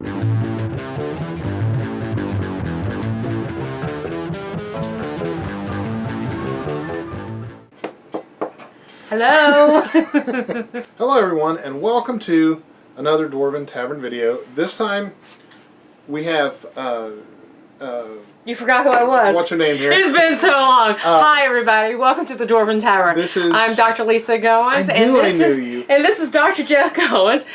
Hello! Hello everyone, and welcome to another Dwarven Tavern video. This time, we have, You forgot who I was. What's your name here? It's been so long. Hi everybody, welcome to the Dwarven Tavern. I'm Dr. Lisa Goins. I knew you. And this is Dr. Jeff Goins.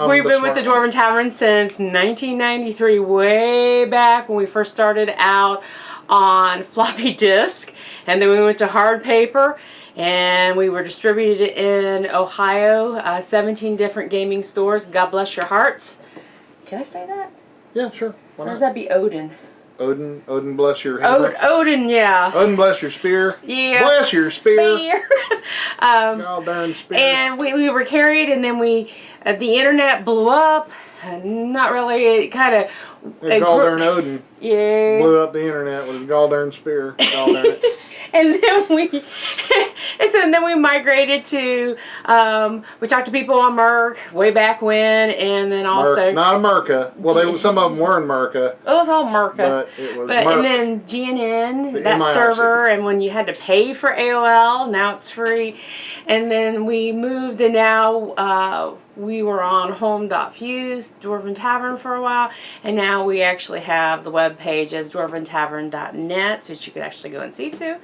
We've been with the Dwarven Tavern since 1993, way back when we first started out on floppy disk. And then we went to hard paper. And we were distributed in Ohio, 17 different gaming stores. God bless your hearts. Can I say that? Yeah, sure. Or does that be Odin? Odin bless your hammer. Odin, yeah. Odin bless your spear. Yeah. Bless your spear. God darn spear. And we were carried, and then the internet blew up. Not really, it kind of... Gall-darn Odin. Yeah. Blew up the internet with his gall-darn spear. Gall-darn it. And then we migrated to, we talked to people on Merc way back when, and then also... Not America. Well, some of them were in America. It was all Merca. But it was Merc. And then GNN, that MIRC. server, and when you had to pay for AOL, now it's free. And then we moved, and now we were on home.fuse, Dwarven Tavern for a while, and now we actually have the web page as dwarventavern.net, so that you could actually go and see too.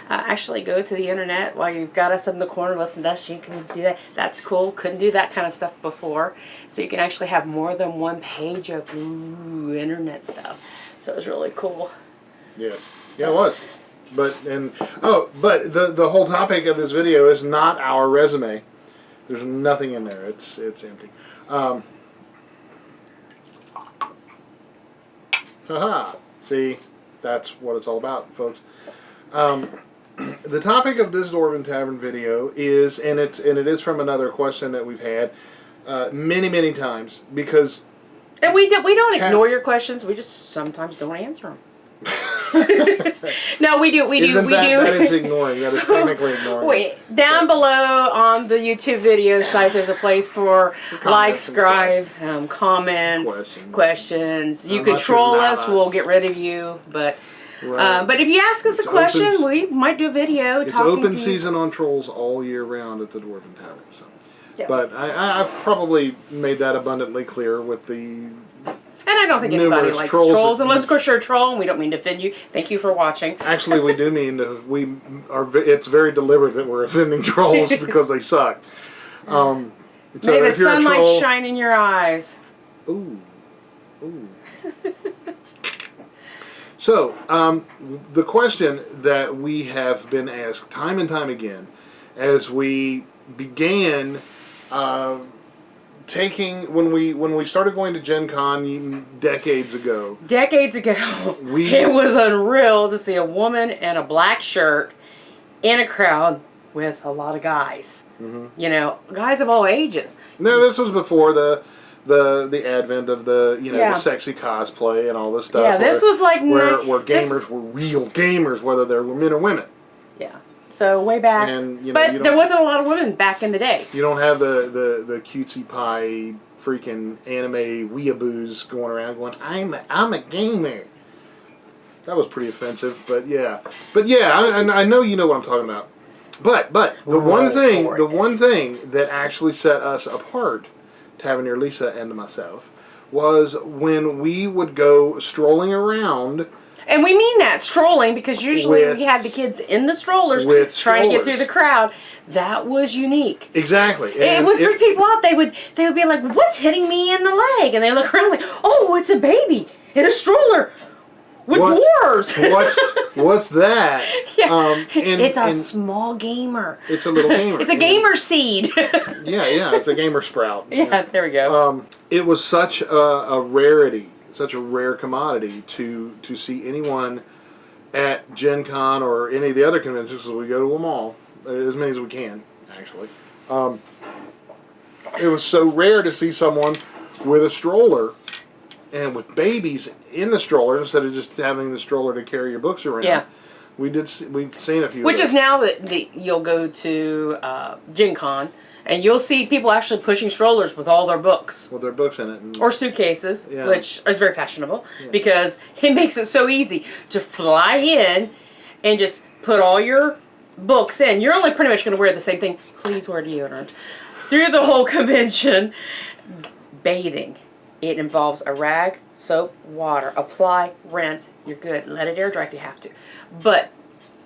Actually go to the internet while you've got us in the corner, listen to us, you can do that. That's cool. Couldn't do that kind of stuff before. So you can actually have more than one page of internet stuff. So it was really cool. Yes. Yeah, it was. But the whole topic of this video is not our resume. There's nothing in there. It's empty. Haha. See, that's what it's all about, folks. The topic of this Dwarven Tavern video is, and it is from another question that we've had many times, because... And we don't ignore your questions, we just sometimes don't answer them. No, we do. That is ignoring. That is technically ignoring. Wait, down below on the YouTube video site, there's a place for like, subscribe, comments, questions. You can troll us. We'll get rid of you, but... Right. But if you ask us a question, we might do a video. It's open season on trolls all year round at the Dwarven Tavern. So. Yeah. But I've probably made that abundantly clear with the... And I don't think anybody likes trolls, unless of course you're a troll, and we don't mean to offend you. Thank you for watching. Actually, we do mean to. It's very deliberate that we're offending trolls because they suck. So may the sunlight shine in your eyes. Ooh. So, the question that we have been asked time and time again as we began when we started going to Gen Con decades ago. It was unreal to see a woman in a black shirt in a crowd with a lot of guys. Mm-hmm. You know, guys of all ages. No, this was before the advent of the sexy cosplay and all this stuff. Yeah, this was like where gamers were real gamers, whether they were men or women. Yeah. So way back, but there wasn't a lot of women back in the day. You don't have the cutesy pie freaking anime weeaboos going around going, I'm a gamer. That was pretty offensive, but yeah, I know you know what I'm talking about. But the one thing that actually set us apart, Taverneer Lisa and myself, was when we would go strolling around. And we mean that, strolling, because usually we had the kids in the strollers trying to get through the crowd. That was unique. Exactly. And it would freak people out. They would be like, what's hitting me in the leg? And they look around like, oh, it's a baby in a stroller with dwarves. What's that? Yeah. It's a small gamer. It's a little gamer. It's a gamer seed. yeah, it's a gamer sprout. Yeah, there we go. It was such a rarity. Such a rare commodity to see anyone at Gen Con or any of the other conventions, because we go to them all, as many as we can, actually. It was so rare to see someone with a stroller and with babies in the stroller instead of just having the stroller to carry your books around. Yeah. We've seen a few. Which is now that you'll go to Gen Con, And you'll see people actually pushing strollers with all their books. With their books in it. Or suitcases, Yeah. which is very fashionable because it makes it so easy to fly in and just put all your books in. You're only pretty much going to wear the same thing. Please wear deodorant. Through the whole convention. Bathing. It involves a rag, soap, water. Apply, rinse. You're good. Let it air dry if you have to. But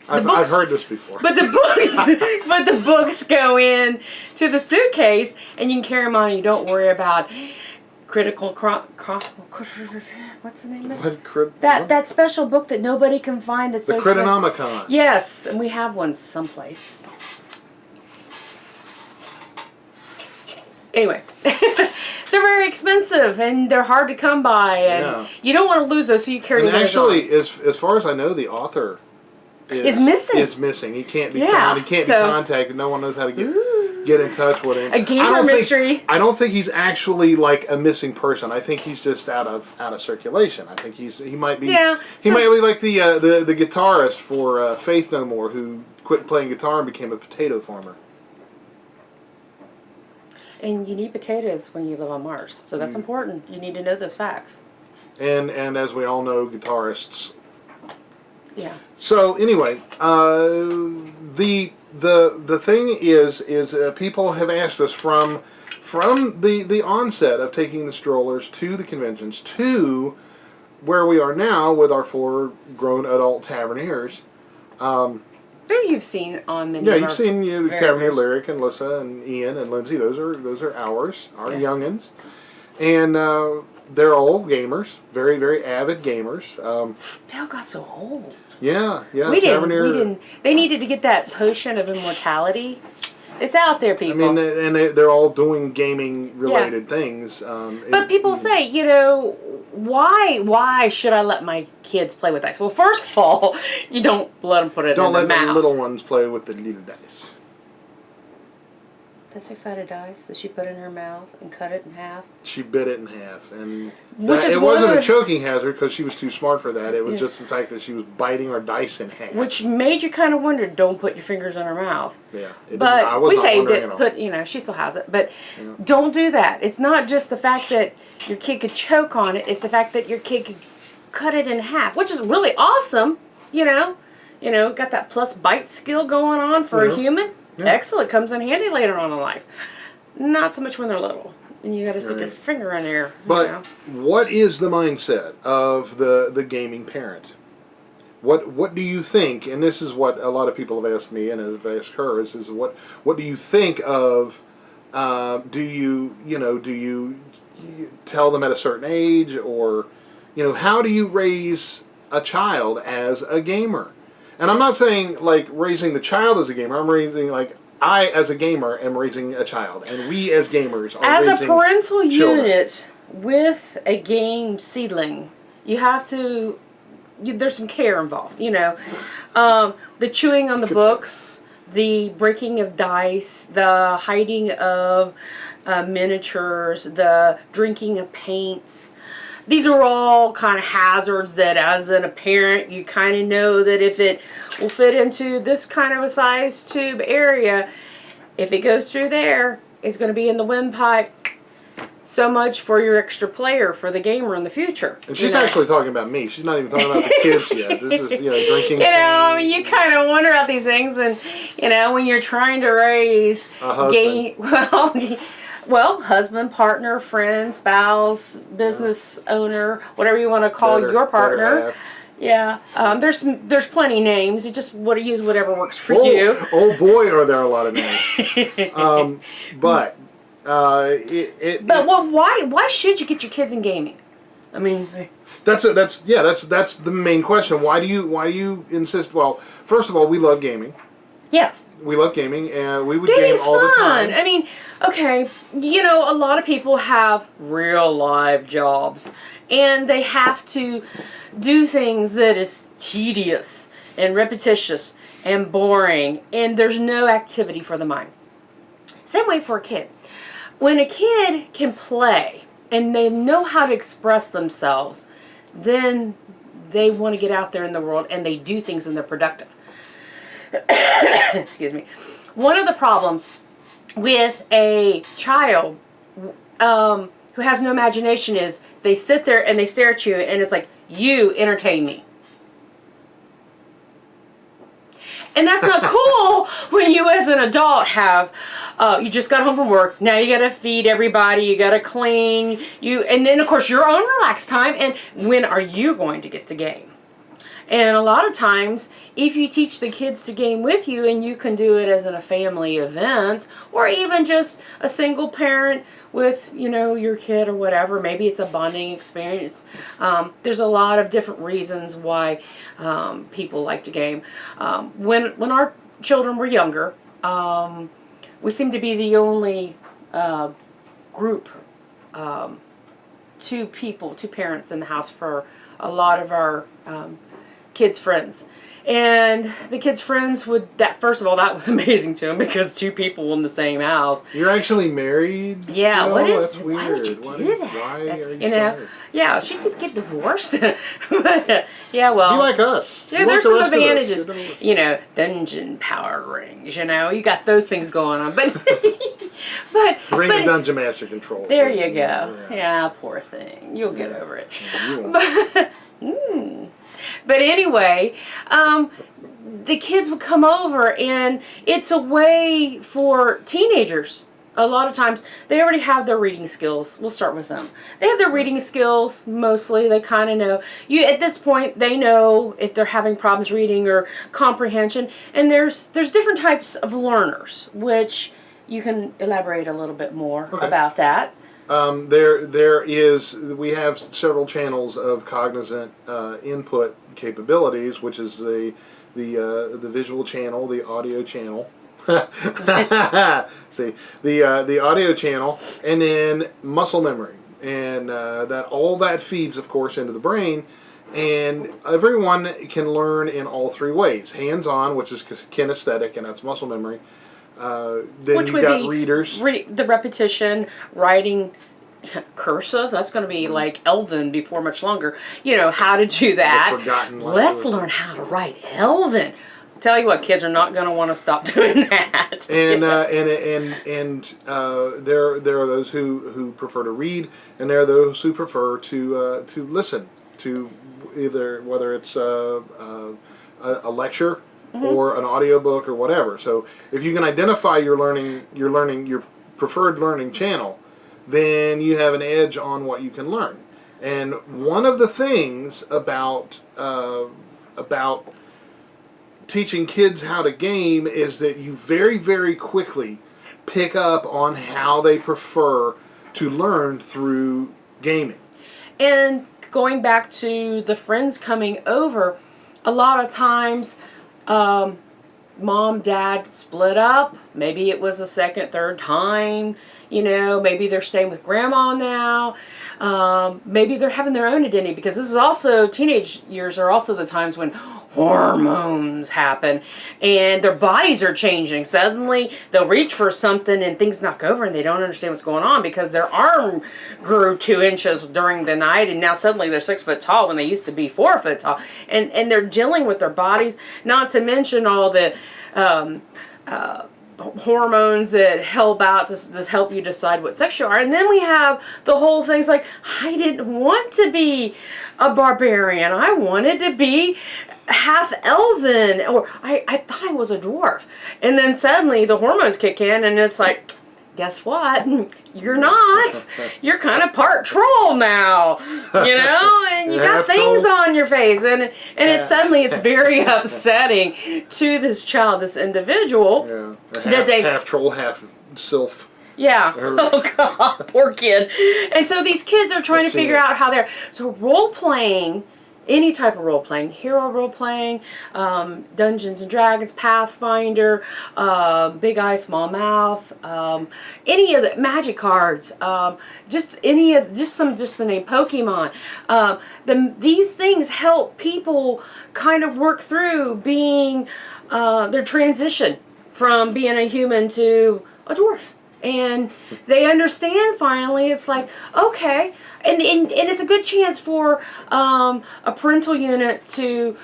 I've heard this before. But the books go in to the suitcase, and you can carry them on. And you don't worry about what's the name of it? That special book that nobody can find. That's the so Critinomicon. Yes, and we have one someplace. Anyway, they're very expensive and they're hard to come by, and you don't want to lose those, so you carry and those actually, on. as far as I know, the author is missing. Is missing. He can't be found. He can't be contacted. No one knows how to get in touch with him. A gamer mystery. I don't think he's actually like a missing person. I think he's just out of circulation. I think he might be. Yeah. He might be like the guitarist for Faith No More, who quit playing guitar and became a potato farmer. And you need potatoes when you live on Mars, so that's important. You need to know those facts. And as we all know, guitarists. Yeah. So anyway, the thing is people have asked us from the onset of taking the strollers to the conventions to where we are now with our 4 grown adult Taverneers. Who you've seen on many. Yeah, you've seen Tavernier Lyric and Lissa and Ian and Lindsay. Those are ours, our youngins, and they're all gamers, very very avid gamers. They all got so old. Yeah. We didn't. They needed to get that potion of immortality. It's out there, people. I mean, and they're all doing gaming related things. But people say, why should I let my kids play with dice? Well, first of all, you don't let them put it in their mouth. Don't let the little ones play with the little dice. That 6-sided dice that she put in her mouth and cut it in half. She bit it in half, and it wasn't a choking hazard because she was too smart for that. It was just the fact that she was biting her dice in half, which made you kind of wonder. Don't put your fingers in her mouth. Yeah, but we say that she still has it, but don't do that. It's not just the fact that your kid could choke on it; it's the fact that your kid could cut it in half, which is really awesome. Got that plus bite skill going on for a human. Yeah. Excellent. Comes in handy later on in life. Not so much when they're little. And you got to stick your finger in there. But what is the mindset of the gaming parent? What do you think? And this is what a lot of people have asked me and have asked her. Is what do you think of? Do you tell them at a certain age, or how do you raise a child as a gamer? And I'm not saying like raising the child as a gamer. I'm raising I as a gamer am raising a child, and we as gamers are as raising a parental children. Unit with a game seedling. You have to. There's some care involved. The chewing on the books, the breaking of dice, the hiding of miniatures, the drinking of paints. These are all kind of hazards that as a parent you kind of know that if it will fit into this kind of a size tube area, if it goes through there, it's going to be in the windpipe. So much for your extra player for the gamer in the future. And she's actually talking about me. She's not even talking about the kids yet. This is, drinking. You kind of wonder about these things, and when you're trying to raise Well, husband, partner, friend, spouse, business owner, whatever you want to call your partner. Yeah, there's plenty names. You just want to use whatever works for you. Oh boy, are there a lot of names. Why should you get your kids in gaming? I mean, that's the main question. Why do you insist? Well, first of all, we love gaming. Yeah. We love gaming, and we would game all the time. I mean, okay, a lot of people have real live jobs, and they have to do things that is tedious and repetitious and boring, and there's no activity for the mind. Same way for a kid. When a kid can play and they know how to express themselves, then they want to get out there in the world and they do things and they're productive. Excuse me. One of the problems with a child who has no imagination is they sit there and they stare at you and it's like, you entertain me. And that's not cool when you as an adult have, you just got home from work, now you gotta feed everybody, you gotta clean, and then of course your own relaxed time, and when are you going to get to game? And a lot of times, if you teach the kids to game with you, and you can do it as in a family event, or even just a single parent with, your kid or whatever, maybe it's a bonding experience. There's a lot of different reasons why people like to game. When our children were younger, we seemed to be the only group, two parents in the house for a lot of our kids' friends. And the kids' friends first of all, that was amazing to them because two people in the same house. You're actually married? Yeah, still? That's weird. Why would you do that? Why are you sorry? Yeah, she could get divorced. But, yeah, well. Be like us. Yeah, there's some advantages. Dungeon power rings, you got those things going on. But Bring the Dungeon Master control. There you go. Yeah, poor thing. You'll get over it. But anyway, the kids would come over, and it's a way for teenagers. A lot of times, they already have their reading skills. We'll start with them. They have their reading skills, mostly. They kind of know. At this point, they know if they're having problems reading or comprehension. And there's different types of learners, which you can elaborate a little bit more about that. We have several channels of cognizant input capabilities, which is the visual channel, the audio channel. See, the audio channel, and then muscle memory, and all that feeds, of course, into the brain. And everyone can learn in all three ways: hands-on, which is kinesthetic, and that's muscle memory. Then Which you would got be readers. The repetition, writing cursive. That's going to be like Elven before much longer. How to do that. Let's learn how to write Elven. Tell you what, kids are not going to want to stop doing that. And there are those who prefer to read, and there are those who prefer to listen to whether it's a lecture or an audiobook or whatever. So if you can identify your preferred learning channel, then you have an edge on what you can learn. And one of the things about teaching kids how to game is that you very, very quickly pick up on how they prefer to learn through gaming. And going back to the friends coming over, a lot of times mom, dad split up. Maybe it was a second, third time. Maybe they're staying with grandma now. Maybe they're having their own identity, because this is also, teenage years are also the times when hormones happen and their bodies are changing. Suddenly they'll reach for something and things knock over and they don't understand what's going on because their arm grew 2 inches during the night and now suddenly they're 6 foot tall when they used to be 4 foot tall. And they're dealing with their bodies, not to mention all the hormones that help out to help you decide what sex you are. And then we have the whole things like, I didn't want to be a barbarian. I wanted to be half elven, or I thought I was a dwarf. And then suddenly the hormones kick in and it's like, guess what? You're not. You're kind of part troll now, and you got things on your face. And it's suddenly it's very upsetting to this child, this individual. Yeah. Half troll, half sylph. Yeah. Oh, God. Poor kid. And so these kids are trying to figure out how they're... So role-playing, any type of role-playing, hero role-playing, Dungeons and Dragons, Pathfinder, Big Eye, Small Mouth, any of the magic cards, just the name Pokemon. These things help people kind of work through being their transition from being a human to a dwarf. And they understand finally, it's like, okay. And it's a good chance for a parental unit to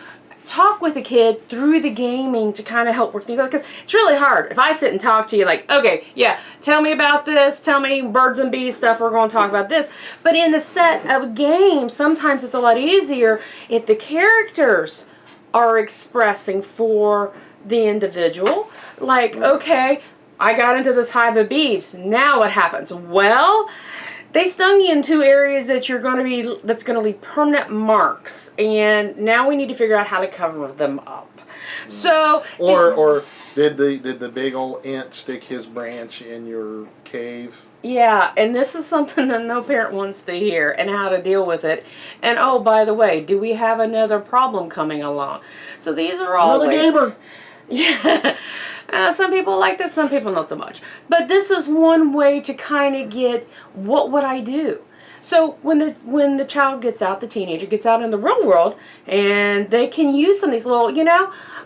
talk with a kid through the gaming to kind of help work things out, because it's really hard if I sit and talk to you like, okay, yeah, tell me about this, tell me birds and bees stuff, we're going to talk about this. But in the set of a game, sometimes it's a lot easier if the characters are expressing for the individual, like, okay, I got into this hive of bees, now what happens? Well, they stung you in 2 areas that's going to leave permanent marks, and now we need to figure out how to cover them up. So, or did the big old ant stick his branch in your cave? yeah, and this is something that no parent wants to hear, and how to deal with it. And oh, by the way, do we have another problem coming along? So these are all Another gamer. Yeah. Some people like this, some people not so much. But this is one way to kind of get, what would I do? So when the child gets out, the teenager gets out in the real world, and they can use some of these little,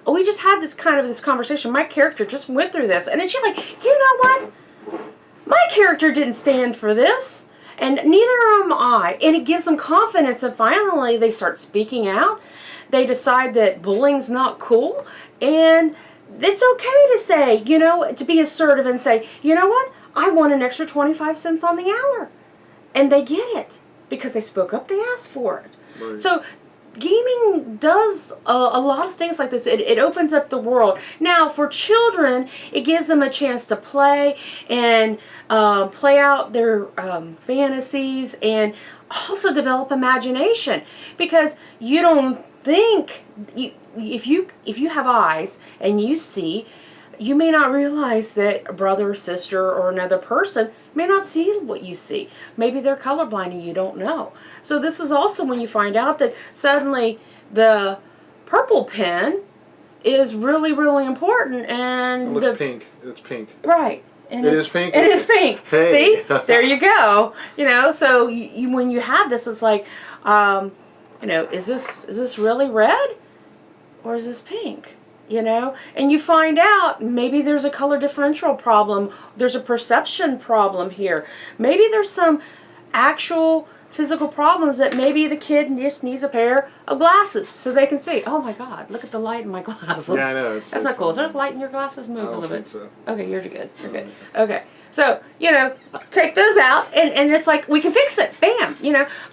we just had this conversation. My character just went through this, and it's just like, you know what? My character didn't stand for this, and neither am I. And it gives them confidence, and finally they start speaking out. They decide that bullying's not cool, and it's okay to say, to be assertive and say, you know what? I want an extra 25 cents on the hour. And they get it because they spoke up, they asked for it. Right. So gaming does a lot of things like this. It opens up the world. Now, for children, it gives them a chance to play and play out their fantasies, and also develop imagination, because you don't think if you have eyes and you see, you may not realize that a brother or sister or another person may not see what you see. Maybe they're colorblind and you don't know. So this is also when you find out that suddenly the purple pen is really, really important, and it looks pink. It's pink. Right. And it is pink. It is pink. Hey. See, there you go. So you when you have this, it's like, is this really red, or is this pink? And you find out maybe there's a color differential problem. There's a perception problem here. Maybe there's some actual physical problems that maybe the kid just needs a pair of glasses so they can see. Oh my God, look at the light in my glasses. Yeah, I know. That's not cool. Is there light in your glasses? Move a little bit. So. Okay, you're good. You're good. Okay. So, take those out, and it's like, we can fix it. Bam.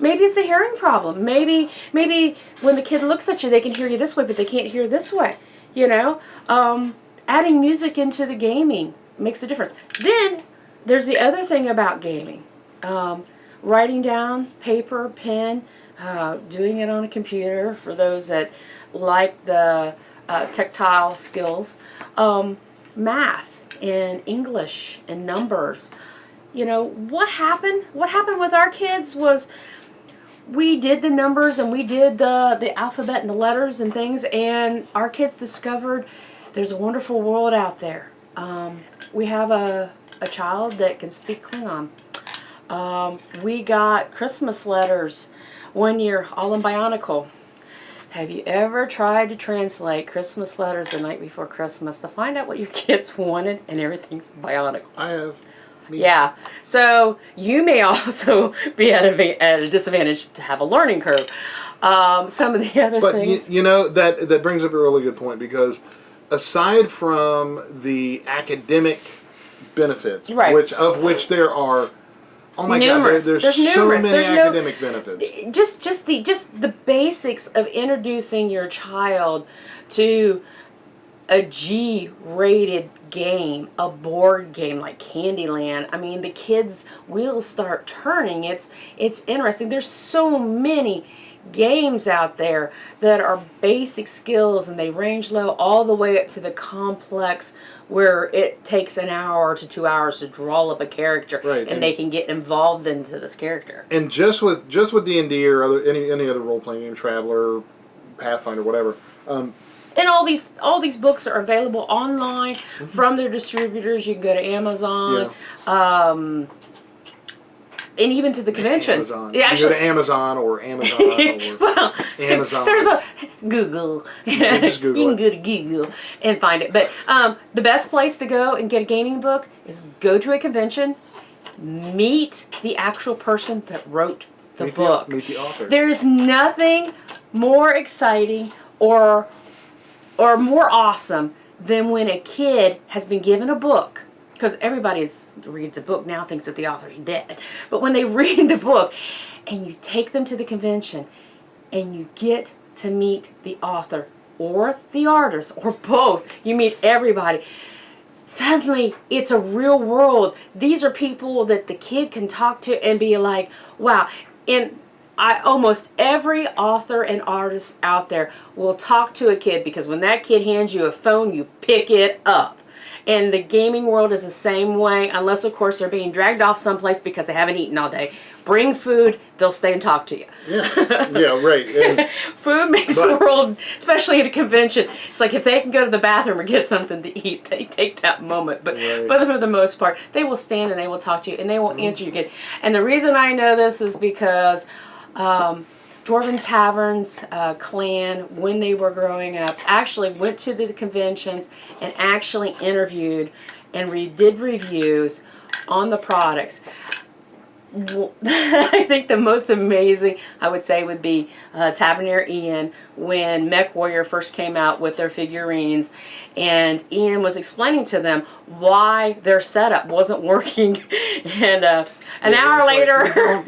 Maybe it's a hearing problem. Maybe when the kid looks at you, they can hear you this way, but they can't hear this way. Adding music into the gaming makes a difference. Then there's the other thing about gaming. Writing down, paper, pen, doing it on a computer for those that like the tactile skills. Math and English and numbers. What happened with our kids was, we did the numbers and we did the alphabet and the letters and things, and our kids discovered there's a wonderful world out there. We have a child that can speak Klingon. We got Christmas letters one year, all in Bionicle. Have you ever tried to translate Christmas letters the night before Christmas to find out what your kids wanted, and everything's Bionicle? I have. Yeah, so you may also be at a disadvantage to have a learning curve. Some of the other things. But that brings up a really good point, because aside from the academic benefits, right, which there are, oh my numerous. God, there's so many academic benefits. Just the basics of introducing your child to a G-rated game, a board game like Candyland. I mean, the kids' wheels start turning. It's interesting. There's so many games out there that are basic skills, and they range low all the way up to the complex, where it takes an hour to 2 hours to draw up a character, right, and they can get involved into this character. And just with D&D or any other role-playing game, Traveler, Pathfinder, whatever. And all these books are available online from their distributors. You can go to Amazon, and even to the conventions. Amazon. Yeah, you go to Amazon or Amazon or well, Amazon. There's a Google. Just Google you can go to Google and find it. But the best place to go and get a gaming book is go to a convention, meet the actual person that wrote the book. Meet the author. There's nothing more exciting or more awesome than when a kid has been given a book, because everybody reads a book now, thinks that the author's dead. But when they read the book and you take them to the convention and you get to meet the author or the artist or both, you meet everybody. Suddenly, it's a real world. These are people that the kid can talk to and be like, wow. And almost every author and artist out there will talk to a kid, because when that kid hands you a phone, you pick it up. And the gaming world is the same way, unless, of course, they're being dragged off someplace because they haven't eaten all day. Bring food, they'll stay and talk to you. Yeah, right. And, food makes the world, especially at a convention. It's like if they can go to the bathroom or get something to eat, they take that moment. But for the most part, they will stand and they will talk to you and they will answer your kid. And the reason I know this is because Dwarven Tavern's clan, when they were growing up, actually went to the conventions and actually interviewed and did reviews on the products. I think the most amazing, I would say, would be Taverneer Ian, when Mech Warrior first came out with their figurines, and Ian was explaining to them why their setup wasn't working. And an hour later,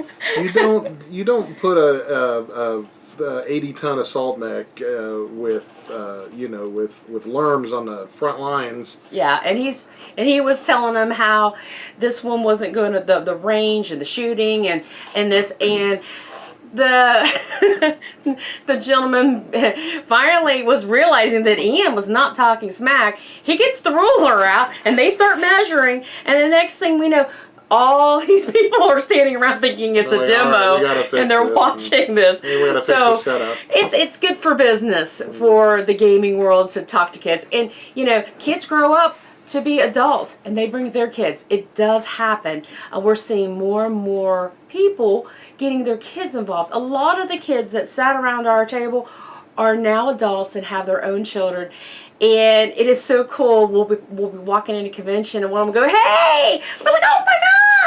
you don't put a 80-ton assault mech with lerms on the front lines. Yeah, and he was telling them how this one wasn't going to the range and the shooting and this, and the the gentleman finally was realizing that Ian was not talking smack. He gets the ruler out and they start measuring, and the next thing we know, all these people are standing around thinking it's a demo, and they're watching this. So it's good for business, for the gaming world, to talk to kids. And kids grow up to be adults and they bring their kids. It does happen. We're seeing more and more people getting their kids involved. A lot of the kids that sat around our table are now adults and have their own children. And it is so cool. We'll be walking into a convention and one of them will go, "Hey!" We're like, "Oh my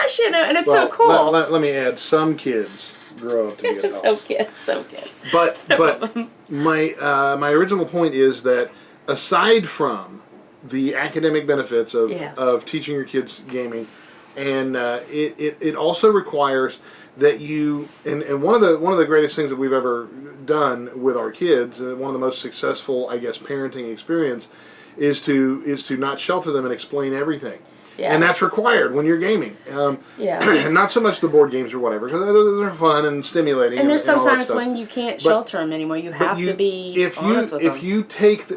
gosh!" And it's so cool. Let me add, some kids grow up to be adults. Some kids. But my original point is that aside from the academic benefits of teaching your kids gaming, and it also requires that you, and one of the greatest things that we've ever done with our kids, one of the most successful, I guess, parenting experience, is to not shelter them and explain everything. Yeah. And that's required when you're gaming. Not so much the board games or whatever, because those are fun and stimulating. And there's sometimes when you can't shelter them anymore. You have to be honest with them. If you take,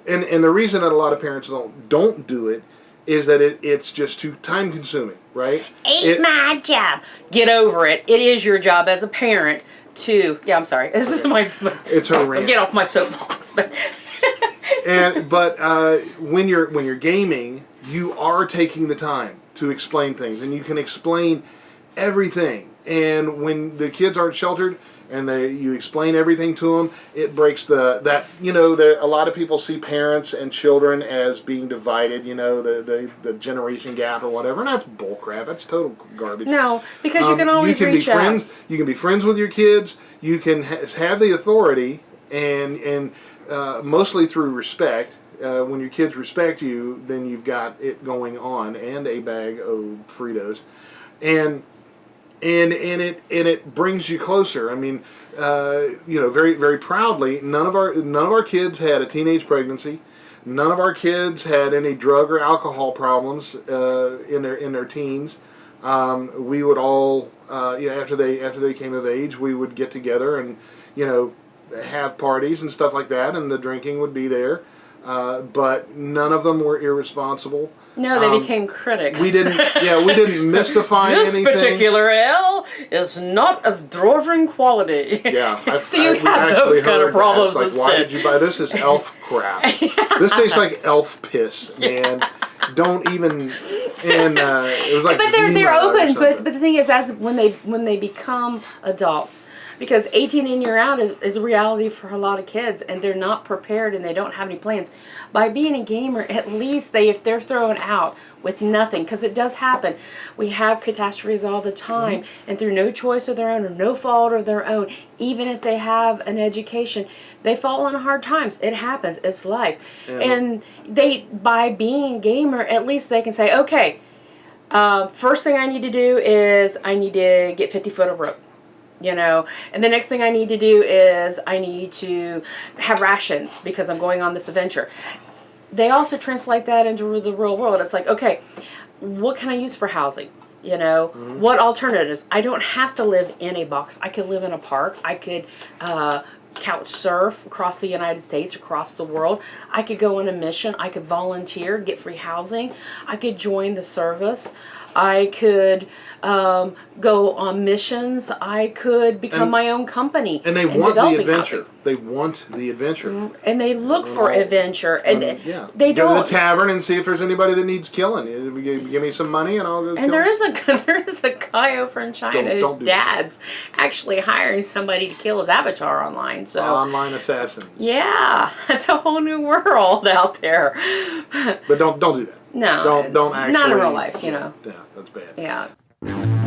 and the reason that a lot of parents don't do it is that it's just too time consuming, right? Ain't my job. Get over it. It is your job as a parent to. Yeah, I'm sorry. This is my. It's her rant. Get off my soapbox, but. When you're gaming, you are taking the time to explain things, and you can explain everything. And when the kids aren't sheltered, and you explain everything to them, it breaks a lot of people see parents and children as being divided, the generation gap or whatever, and that's bullcrap. That's total garbage. No, because you can always reach out. You can be friends with your kids. You can have the authority, and mostly through respect. When your kids respect you, then you've got it going on, and a bag of Fritos, and it brings you closer. I mean, very very proudly, none of our kids had a teenage pregnancy. None of our kids had any drug or alcohol problems in their teens. We would all, after they came of age, we would get together and have parties and stuff like that, and the drinking would be there. But none of them were irresponsible. No, they became critics. We didn't mystify anything. This particular ale is not of Dwarven quality. Yeah, you have those kind of problems instead. Why did you buy this? Is elf crap. This tastes like elf piss, man. Don't even. And it was like. But they're open. But the thing is, as when they become adults. Because 18 and you're out is a reality for a lot of kids, and they're not prepared and they don't have any plans. By being a gamer, at least if they're throwing out with nothing, because it does happen. We have catastrophes all the time, and through no choice of their own or no fault of their own, even if they have an education, they fall on hard times. It happens. It's life. And they, by being a gamer, at least they can say, okay, first thing I need to do is I need to get 50 foot of rope. You know, and the next thing I need to do is I need to have rations because I'm going on this adventure. They also translate that into the real world. It's like, okay, what can I use for housing? You know, what alternatives? I don't have to live in a box. I could live in a park. I could couch surf across the United States, across the world. I could go on a mission. I could volunteer, get free housing. I could join the service. I could go on missions. I could become my own company. And they want the adventure. They want the adventure. And they look for adventure. And they go don't. to the tavern and see if there's anybody that needs killing. Give me some money and I'll go. And there is a guy over in China whose dad's actually hiring somebody to kill his avatar online. So online assassins. Yeah, that's a whole new world out there. But don't do that. No, don't actually. Not in real life, you know. Yeah, that's bad. Yeah.